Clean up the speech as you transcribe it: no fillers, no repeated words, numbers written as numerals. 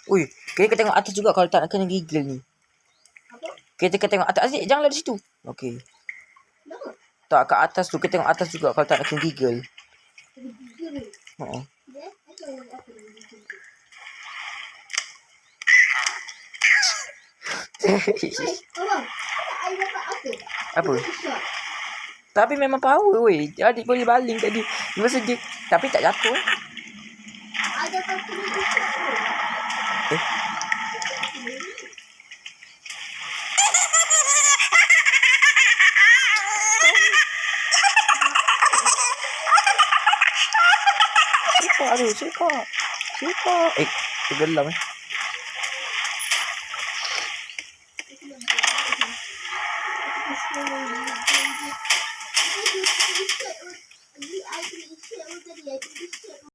Ui, kita tengok atas juga kalau tak nak kena gigil ni. Kita tengok atas. Aziz, janganlah di situ. Okey. Tak, kat atas tu. Kita tengok atas juga kalau tak nak kena gigil. Apa? Tapi memang power weh. Adik boleh baling tadi. Masa dia tapi tak jatuh. Siapa? Tenggelam